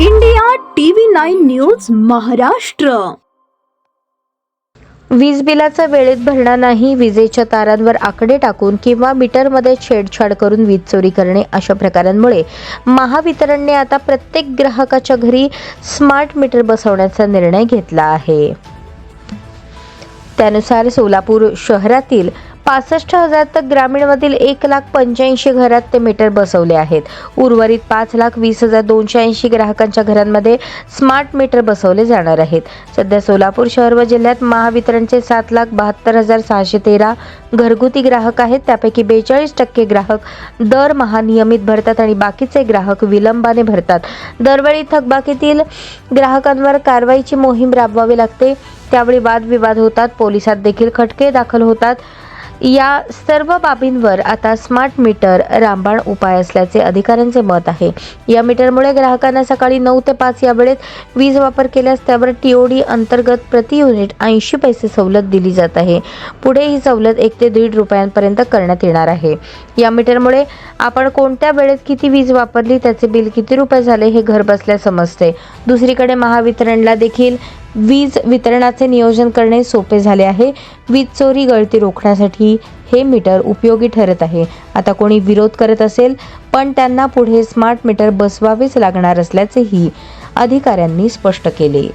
India TV 9 news Maharashtra. वीज बिलाचा वेळेत भरणा नाही, विजेच्या तारांवर आकडे टाकून किंवा मीटरमध्ये छेडछाड करून वीज चोरी करणे अशा प्रकारांमुळे महावितरणने आता प्रत्येक ग्राहकाच्या घरी स्मार्ट मीटर बसवण्याचा निर्णय घेतला आहे. त्यानुसार सोलापूर शहरातील 65,000 तर ग्रामीणमधील 1,85,000 घरात ते मीटर बसवले आहेत. उर्वरित 5,20,280 ग्राहकांच्या घरांमध्ये स्मार्ट मीटर बसवले जाणार आहेत. सध्या सोलापूर शहर व जिल्ह्यात महावितरणचे 7,72,613 घरगुती ग्राहक आहेत. त्यापैकी 42% ग्राहक दरमहा नियमित भरतात आणि बाकीचे ग्राहक विलंबाने भरतात. दरवेळी थकबाकीतील ग्राहकांवर कारवाईची मोहीम राबवावी लागते. त्यावेळी वादविवाद होतात, पोलिसात देखील खटके दाखल होतात. या सर्व बाबींवर आता स्मार्ट मीटर रामबाण उपाय असल्याचे अधिकाऱ्यांचे मत आहे. या मीटरमुळे ग्राहकांना सकाळी 9 ते 5 या वेळेत वीज वापर केल्यास त्यावर TOD अंतर्गत प्रति युनिट 80 पैसे सवलत दिली जात आहे. पुढे ही सवलत 1 ते 1.5 रुपयांपर्यंत करण्यात येणार आहे. या मीटरमुळे आपण कोणत्या वेळेत किती वीज वापरली, त्याचे बिल किती रुपये झाले हे घरबसल्या समजते. दुसरीकडे महावितरणला देखील वीज वितरणाचे नियोजन करणे सोपे झाले आहे. वीज चोरी गळती रोखण्यासाठी हे मीटर उपयोगी ठरत आहे. आता कोणी विरोध करत असेल पण त्यांना पुढे स्मार्ट मीटर बसवावेच लागणार असल्याचेही अधिकाऱ्यांनी स्पष्ट केले.